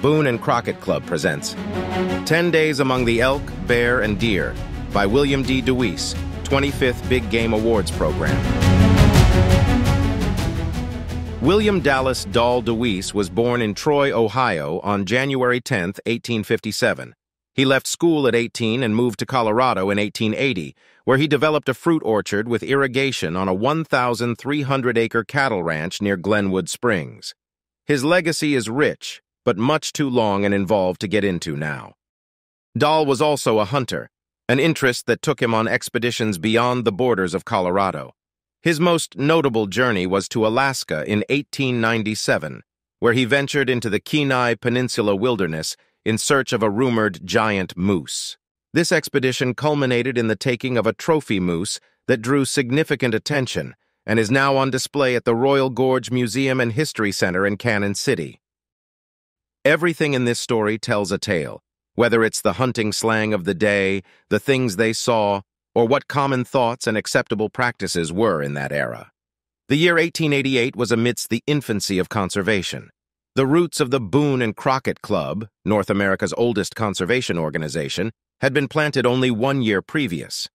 Boone and Crockett Club presents 10 Days Among the Elk, Bear, and Deer by William D. DeWeese, 25th Big Game Awards Program. William Dallas Dall DeWeese was born in Troy, Ohio on January 10, 1857. He left school at 18 and moved to Colorado in 1880, where he developed a fruit orchard with irrigation on a 1,300-acre cattle ranch near Glenwood Springs. His legacy is rich, but much too long and involved to get into now. Dall was also a hunter, an interest that took him on expeditions beyond the borders of Colorado. His most notable journey was to Alaska in 1897, where he ventured into the Kenai Peninsula wilderness in search of a rumored giant moose. This expedition culminated in the taking of a trophy moose that drew significant attention and is now on display at the Royal Gorge Museum and History Center in Cannon City. Everything in this story tells a tale, whether it's the hunting slang of the day, the things they saw, or what common thoughts and acceptable practices were in that era. The year 1888 was amidst the infancy of conservation. The roots of the Boone and Crockett Club, North America's oldest conservation organization, had been planted only 1 year previous.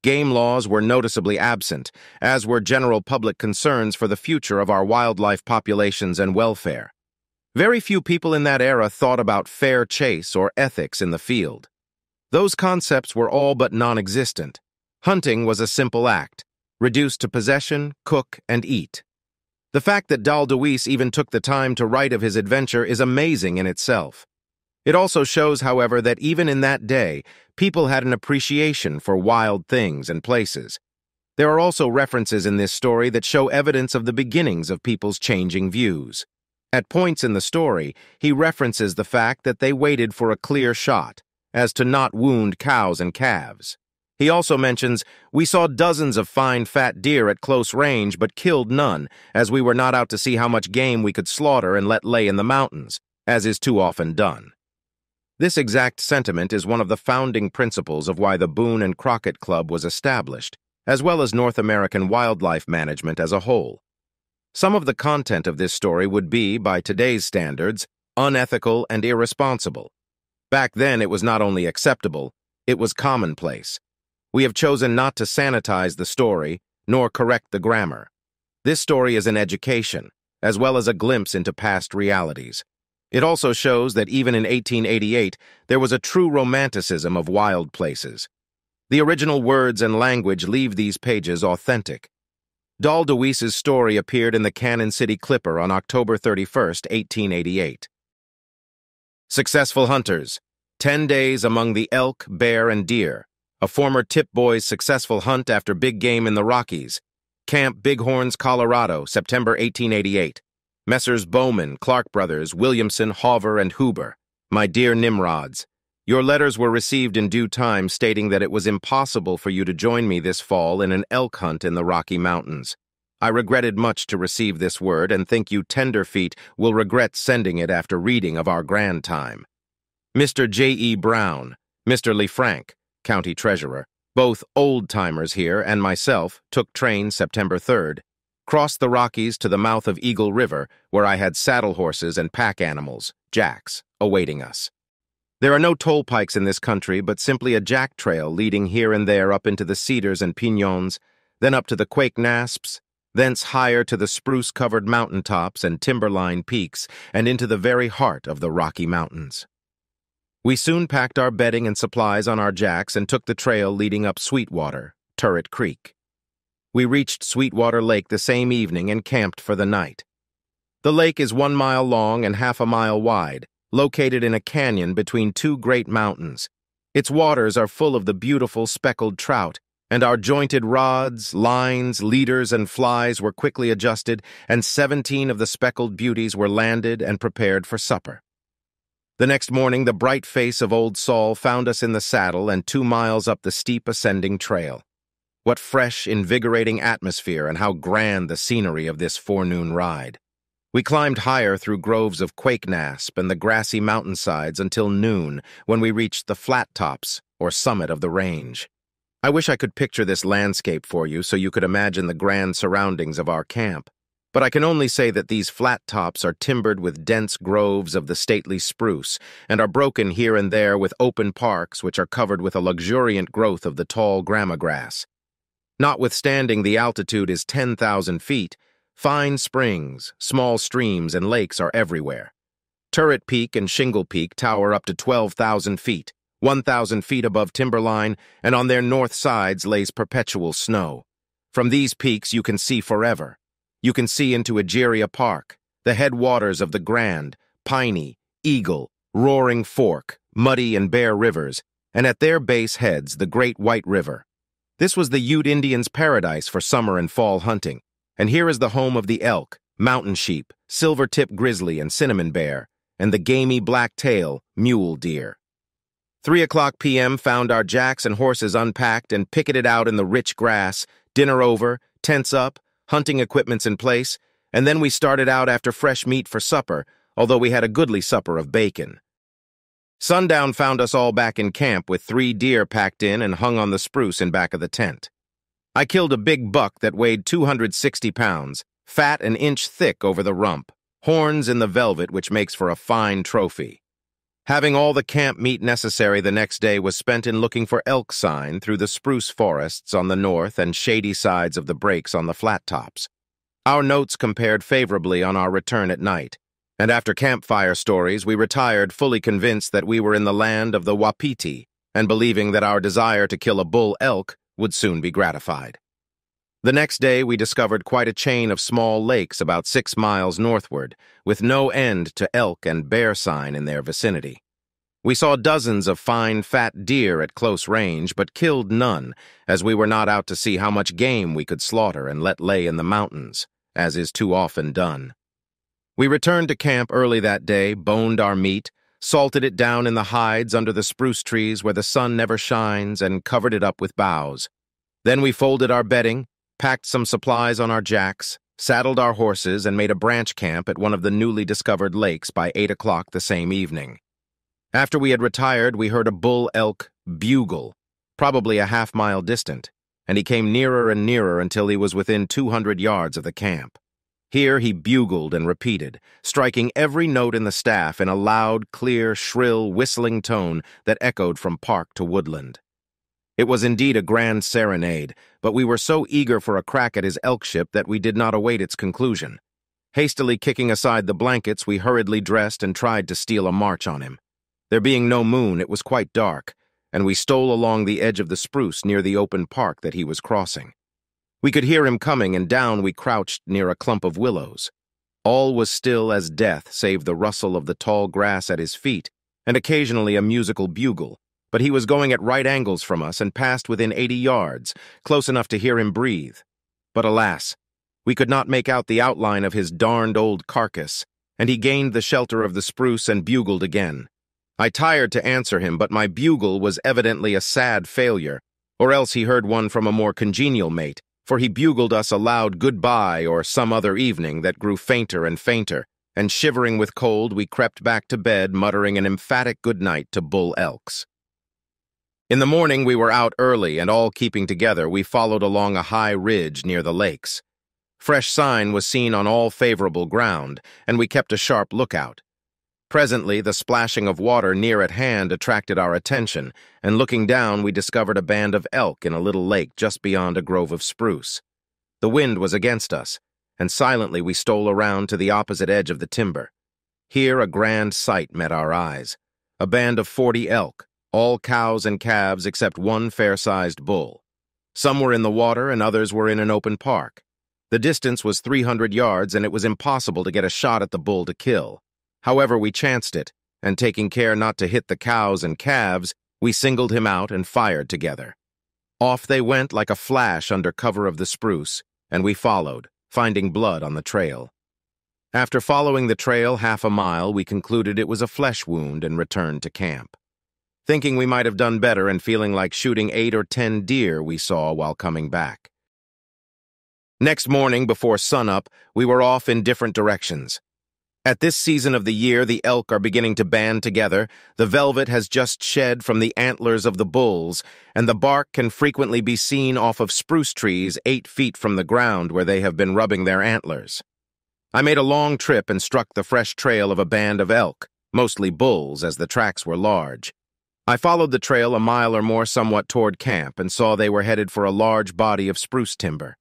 Game laws were noticeably absent, as were general public concerns for the future of our wildlife populations and welfare. Very few people in that era thought about fair chase or ethics in the field. Those concepts were all but non-existent. Hunting was a simple act, reduced to possession, cook, and eat. The fact that Dall DeWeese even took the time to write of his adventure is amazing in itself. It also shows, however, that even in that day, people had an appreciation for wild things and places. There are also references in this story that show evidence of the beginnings of people's changing views. At points in the story, he references the fact that they waited for a clear shot, as to not wound cows and calves. He also mentions, "We saw dozens of fine fat deer at close range but killed none, as we were not out to see how much game we could slaughter and let lay in the mountains, as is too often done." This exact sentiment is one of the founding principles of why the Boone and Crockett Club was established, as well as North American wildlife management as a whole. Some of the content of this story would be, by today's standards, unethical and irresponsible. Back then, it was not only acceptable, it was commonplace. We have chosen not to sanitize the story, nor correct the grammar. This story is an education, as well as a glimpse into past realities. It also shows that even in 1888, there was a true romanticism of wild places. The original words and language leave these pages authentic. Dall DeWeese's story appeared in the Cannon City Clipper on October 31, 1888. Successful Hunters, 10 Days Among the Elk, Bear, and Deer. A former tip boy's successful hunt after big game in the Rockies. Camp Bighorns, Colorado, September 1888. Messrs. Bowman, Clark Brothers, Williamson, Hoover, and Huber. My dear Nimrods, your letters were received in due time stating that it was impossible for you to join me this fall in an elk hunt in the Rocky Mountains. I regretted much to receive this word and think you tenderfeet will regret sending it after reading of our grand time. Mr. J.E. Brown, Mr. LeFranc, County Treasurer, both old-timers here, and myself, took train September 3rd, crossed the Rockies to the mouth of Eagle River, where I had saddle horses and pack animals, jacks, awaiting us. There are no toll pikes in this country, but simply a jack trail leading here and there up into the cedars and piñons, then up to the Quake Nasps, thence higher to the spruce-covered mountaintops and timberline peaks, and into the very heart of the Rocky Mountains. We soon packed our bedding and supplies on our jacks and took the trail leading up Sweetwater, Turret Creek. We reached Sweetwater Lake the same evening and camped for the night. The lake is 1 mile long and half a mile wide, located in a canyon between two great mountains. Its waters are full of the beautiful speckled trout, and our jointed rods, lines, leaders, and flies were quickly adjusted, and 17 of the speckled beauties were landed and prepared for supper. The next morning, the bright face of Old Sol found us in the saddle and 2 miles up the steep ascending trail. What fresh, invigorating atmosphere, and how grand the scenery of this forenoon ride. We climbed higher through groves of quakenasp and the grassy mountainsides until noon, when we reached the flat tops, or summit of the range. I wish I could picture this landscape for you so you could imagine the grand surroundings of our camp. but I can only say that these flat tops are timbered with dense groves of the stately spruce and are broken here and there with open parks which are covered with a luxuriant growth of the tall grama grass. Notwithstanding the altitude is 10,000 feet, fine springs, small streams, and lakes are everywhere. Turret Peak and Shingle Peak tower up to 12,000 feet, 1,000 feet above timberline, and on their north sides lays perpetual snow. From these peaks you can see forever. You can see into Egeria Park, the headwaters of the Grand, Piney, Eagle, Roaring Fork, Muddy and Bear rivers, and at their base heads the Great White River. This was the Ute Indians' paradise for summer and fall hunting, and here is the home of the elk, mountain sheep, silver-tip grizzly and cinnamon bear, and the gamey black-tail mule deer. 3:00 p.m. found our jacks and horses unpacked and picketed out in the rich grass, dinner over, tents up, hunting equipments in place, and then we started out after fresh meat for supper, although we had a goodly supper of bacon. Sundown found us all back in camp with 3 deer packed in and hung on the spruce in back of the tent. I killed a big buck that weighed 260 pounds, fat an inch thick over the rump, horns in the velvet which makes for a fine trophy. Having all the camp meat necessary the next day was spent in looking for elk sign through the spruce forests on the north and shady sides of the breaks on the flat tops. Our notes compared favorably on our return at night, and after campfire stories we retired fully convinced that we were in the land of the Wapiti and believing that our desire to kill a bull elk would soon be gratified. The next day we discovered quite a chain of small lakes about 6 miles northward, with no end to elk and bear sign in their vicinity. We saw dozens of fine, fat deer at close range, but killed none, as we were not out to see how much game we could slaughter and let lay in the mountains, as is too often done. We returned to camp early that day, boned our meat, salted it down in the hides under the spruce trees where the sun never shines, and covered it up with boughs. Then we folded our bedding, packed some supplies on our jacks, saddled our horses, and made a branch camp at one of the newly discovered lakes by 8 o'clock the same evening. After we had retired, we heard a bull elk bugle, probably a half-mile distant, and he came nearer and nearer until he was within 200 yards of the camp. Here he bugled and repeated, striking every note in the staff in a loud, clear, shrill, whistling tone that echoed from park to woodland. It was indeed a grand serenade, but we were so eager for a crack at his elkship that we did not await its conclusion. Hastily kicking aside the blankets, we hurriedly dressed and tried to steal a march on him. There being no moon, it was quite dark, and we stole along the edge of the spruce near the open park that he was crossing. We could hear him coming, and down we crouched near a clump of willows. All was still as death, save the rustle of the tall grass at his feet, and occasionally a musical bugle. But he was going at right angles from us and passed within 80 yards, close enough to hear him breathe. But alas, we could not make out the outline of his darned old carcass, and he gained the shelter of the spruce and bugled again. I tired to answer him, but my bugle was evidently a sad failure, or else he heard one from a more congenial mate, for he bugled us a loud goodbye or some other evening that grew fainter and fainter, and shivering with cold we crept back to bed muttering an emphatic good night to bull elks. In the morning we were out early, and all keeping together we followed along a high ridge near the lakes. Fresh sign was seen on all favorable ground, and we kept a sharp lookout. Presently the splashing of water near at hand attracted our attention, and looking down we discovered a band of elk in a little lake just beyond a grove of spruce. The wind was against us, and silently we stole around to the opposite edge of the timber. Here a grand sight met our eyes. A band of 40 elk, all cows and calves except one fair-sized bull. Some were in the water and others were in an open park. The distance was 300 yards and it was impossible to get a shot at the bull to kill. However, we chanced it, and taking care not to hit the cows and calves, we singled him out and fired together. Off they went like a flash under cover of the spruce, and we followed, finding blood on the trail. After following the trail half a mile, we concluded it was a flesh wound and returned to camp. Thinking we might have done better and feeling like shooting 8 or 10 deer we saw while coming back. Next morning, before sunup, we were off in different directions. At this season of the year, the elk are beginning to band together, the velvet has just shed from the antlers of the bulls, and the bark can frequently be seen off of spruce trees 8 feet from the ground where they have been rubbing their antlers. I made a long trip and struck the fresh trail of a band of elk, mostly bulls as the tracks were large. I followed the trail a mile or more somewhat toward camp and saw they were headed for a large body of spruce timber.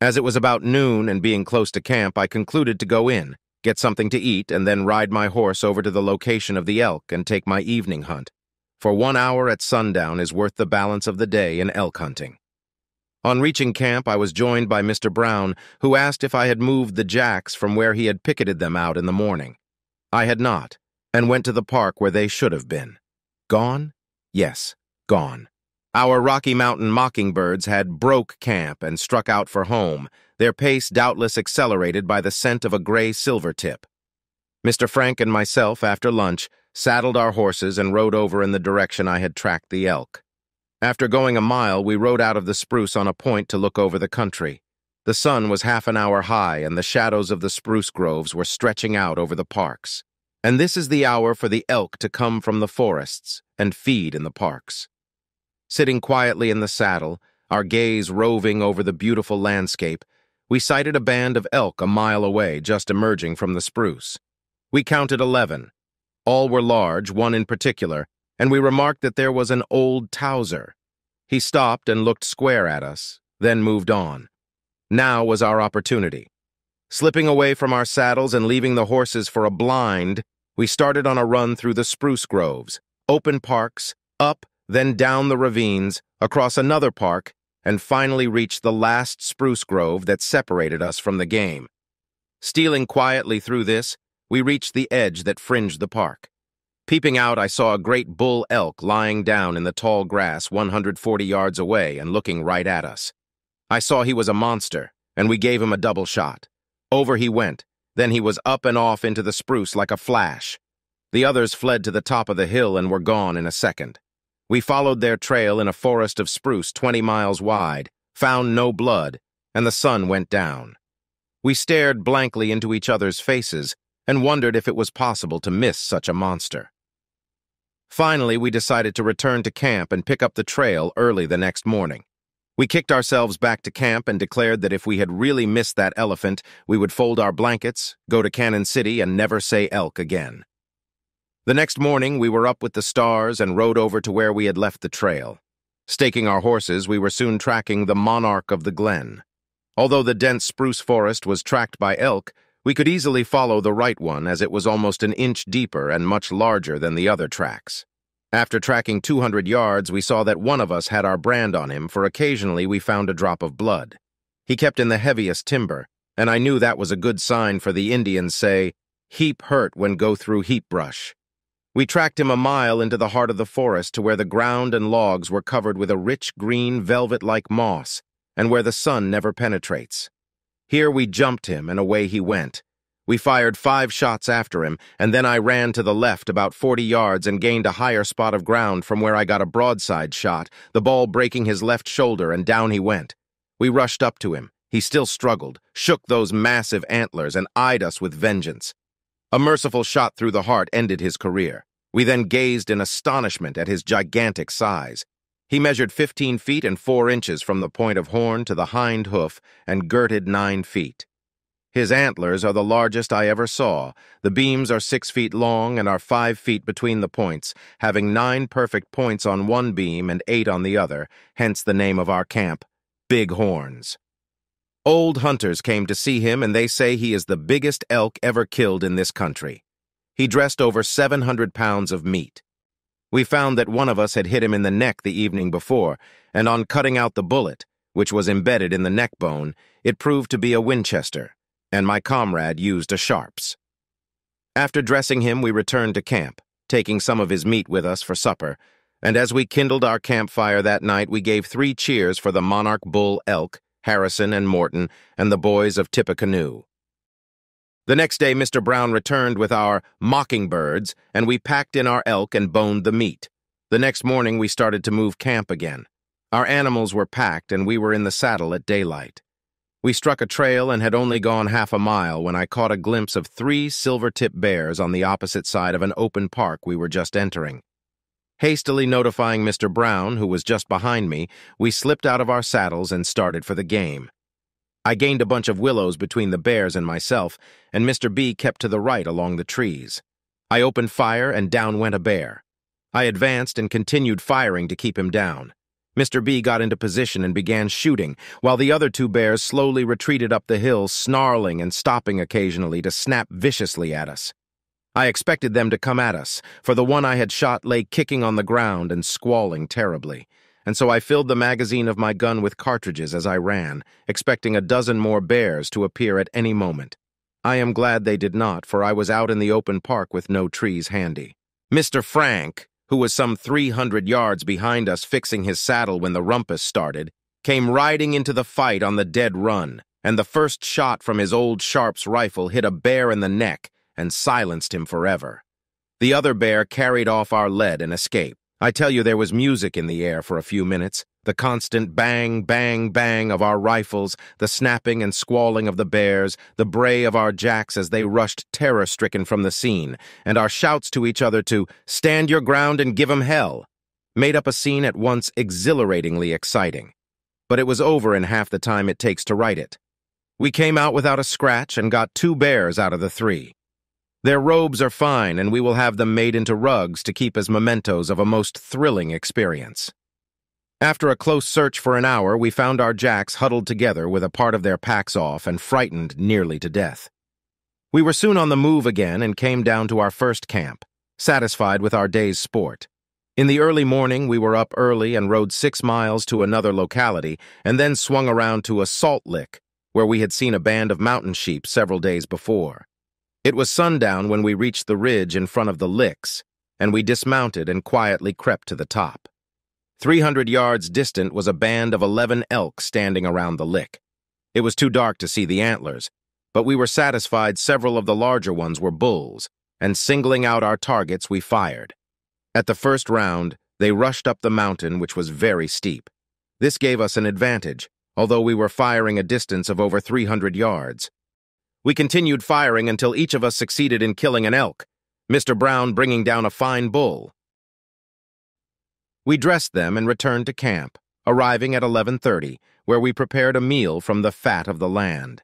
As it was about noon and being close to camp, I concluded to go in, get something to eat, and then ride my horse over to the location of the elk and take my evening hunt. For 1 hour at sundown is worth the balance of the day in elk hunting. On reaching camp, I was joined by Mr. Brown, who asked if I had moved the jacks from where he had picketed them out in the morning. I had not, and went to the park where they should have been. Gone? Yes, gone. Our Rocky Mountain mockingbirds had broke camp and struck out for home, their pace doubtless accelerated by the scent of a gray silvertip. Mr. Frank and myself, after lunch, saddled our horses and rode over in the direction I had tracked the elk. After going a mile, we rode out of the spruce on a point to look over the country. The sun was half an hour high, and the shadows of the spruce groves were stretching out over the parks. And this is the hour for the elk to come from the forests and feed in the parks. Sitting quietly in the saddle, our gaze roving over the beautiful landscape, we sighted a band of elk a mile away, just emerging from the spruce. We counted 11. All were large, one in particular, and we remarked that there was an old Towser. He stopped and looked square at us, then moved on. Now was our opportunity. Slipping away from our saddles and leaving the horses for a blind, we started on a run through the spruce groves, open parks, up, then down the ravines, across another park, and finally reached the last spruce grove that separated us from the game. Stealing quietly through this, we reached the edge that fringed the park. Peeping out, I saw a great bull elk lying down in the tall grass 140 yards away and looking right at us. I saw he was a monster, and we gave him a double shot. Over he went, then he was up and off into the spruce like a flash. The others fled to the top of the hill and were gone in a second. We followed their trail in a forest of spruce 20 miles wide, found no blood, and the sun went down. We stared blankly into each other's faces and wondered if it was possible to miss such a monster. Finally, we decided to return to camp and pick up the trail early the next morning. We kicked ourselves back to camp and declared that if we had really missed that elephant, we would fold our blankets, go to Cannon City, and never say elk again. The next morning, we were up with the stars and rode over to where we had left the trail. Staking our horses, we were soon tracking the monarch of the glen. Although the dense spruce forest was tracked by elk, we could easily follow the right one as it was almost an inch deeper and much larger than the other tracks. After tracking 200 yards, we saw that one of us had our brand on him, for occasionally we found a drop of blood. He kept in the heaviest timber, and I knew that was a good sign, for the Indians say, "Heap hurt when go through heap brush." We tracked him a mile into the heart of the forest to where the ground and logs were covered with a rich green velvet-like moss, and where the sun never penetrates. Here we jumped him, and away he went. We fired 5 shots after him, and then I ran to the left about 40 yards and gained a higher spot of ground from where I got a broadside shot, the ball breaking his left shoulder, and down he went. We rushed up to him. He still struggled, shook those massive antlers, and eyed us with vengeance. A merciful shot through the heart ended his career. We then gazed in astonishment at his gigantic size. He measured 15 feet and 4 inches from the point of horn to the hind hoof and girted 9 feet. His antlers are the largest I ever saw. The beams are 6 feet long and are 5 feet between the points, having 9 perfect points on one beam and 8 on the other, hence the name of our camp, Big Horns. Old hunters came to see him, and they say he is the biggest elk ever killed in this country. He dressed over 700 pounds of meat. We found that one of us had hit him in the neck the evening before, and on cutting out the bullet, which was embedded in the neck bone, it proved to be a Winchester, and my comrade used a Sharps. After dressing him, we returned to camp, taking some of his meat with us for supper, and as we kindled our campfire that night, we gave 3 cheers for the monarch bull elk, Harrison and Morton, and the boys of Tippecanoe. The next day, Mr. Brown returned with our mockingbirds, and we packed in our elk and boned the meat. The next morning, we started to move camp again. Our animals were packed, and we were in the saddle at daylight. We struck a trail and had only gone half a mile when I caught a glimpse of 3 silver-tip bears on the opposite side of an open park we were just entering. Hastily notifying Mr. Brown, who was just behind me, we slipped out of our saddles and started for the game. I gained a bunch of willows between the bears and myself, and Mr. B kept to the right along the trees. I opened fire, and down went a bear. I advanced and continued firing to keep him down. Mr. B got into position and began shooting, while the other two bears slowly retreated up the hill, snarling and stopping occasionally to snap viciously at us. I expected them to come at us, for the one I had shot lay kicking on the ground and squalling terribly, and so I filled the magazine of my gun with cartridges as I ran, expecting a dozen more bears to appear at any moment. I am glad they did not, for I was out in the open park with no trees handy. Mr. Frank, who was some 300 yards behind us fixing his saddle when the rumpus started, came riding into the fight on the dead run, and the first shot from his old Sharps rifle hit a bear in the neck and silenced him forever. The other bear carried off our lead and escaped. I tell you, there was music in the air for a few minutes, the constant bang, bang, bang of our rifles, the snapping and squalling of the bears, the bray of our jacks as they rushed terror-stricken from the scene, and our shouts to each other to stand your ground and give 'em hell, made up a scene at once exhilaratingly exciting. But it was over in half the time it takes to write it. We came out without a scratch and got 2 bears out of the 3. Their robes are fine, and we will have them made into rugs to keep as mementos of a most thrilling experience. After a close search for an hour, we found our jacks huddled together with a part of their packs off and frightened nearly to death. We were soon on the move again and came down to our first camp, satisfied with our day's sport. In the early morning, we were up early and rode 6 miles to another locality and then swung around to a salt lick, where we had seen a band of mountain sheep several days before. It was sundown when we reached the ridge in front of the licks, and we dismounted and quietly crept to the top. 300 yards distant was a band of 11 elk standing around the lick. It was too dark to see the antlers, but we were satisfied several of the larger ones were bulls, and singling out our targets, we fired. At the first round, they rushed up the mountain, which was very steep. This gave us an advantage, although we were firing a distance of over 300 yards. We continued firing until each of us succeeded in killing an elk, Mr. Brown bringing down a fine bull. We dressed them and returned to camp, arriving at 11:30, where we prepared a meal from the fat of the land.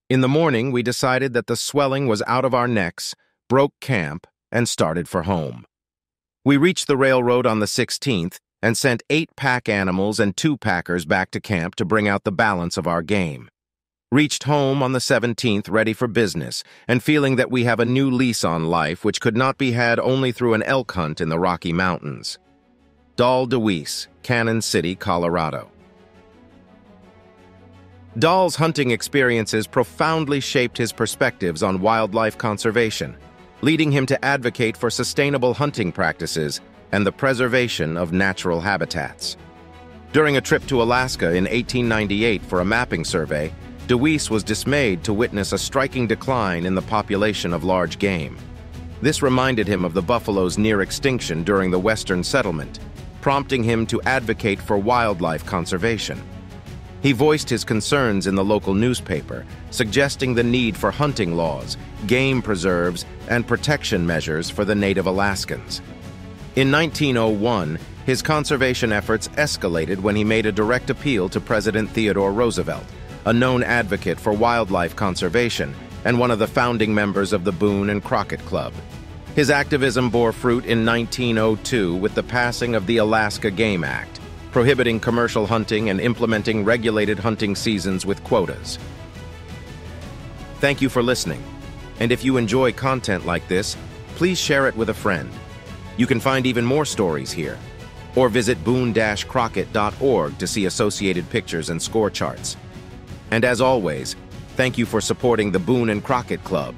In the morning, we decided that the swelling was out of our necks, broke camp, and started for home. We reached the railroad on the 16th and sent 8 pack animals and 2 packers back to camp to bring out the balance of our game. Reached home on the 17th ready for business and feeling that we have a new lease on life which could not be had only through an elk hunt in the Rocky Mountains. Dall, DeWeese, Cannon City, Colorado. Dall's hunting experiences profoundly shaped his perspectives on wildlife conservation, leading him to advocate for sustainable hunting practices and the preservation of natural habitats. During a trip to Alaska in 1898 for a mapping survey, DeWeese was dismayed to witness a striking decline in the population of large game. This reminded him of the buffalo's near extinction during the Western settlement, prompting him to advocate for wildlife conservation. He voiced his concerns in the local newspaper, suggesting the need for hunting laws, game preserves, and protection measures for the native Alaskans. In 1901, his conservation efforts escalated when he made a direct appeal to President Theodore Roosevelt, a known advocate for wildlife conservation and one of the founding members of the Boone and Crockett Club. His activism bore fruit in 1902 with the passing of the Alaska Game Act, prohibiting commercial hunting and implementing regulated hunting seasons with quotas. Thank you for listening, and if you enjoy content like this, please share it with a friend. You can find even more stories here, or visit boone-crockett.org to see associated pictures and score charts. And as always, thank you for supporting the Boone and Crockett Club.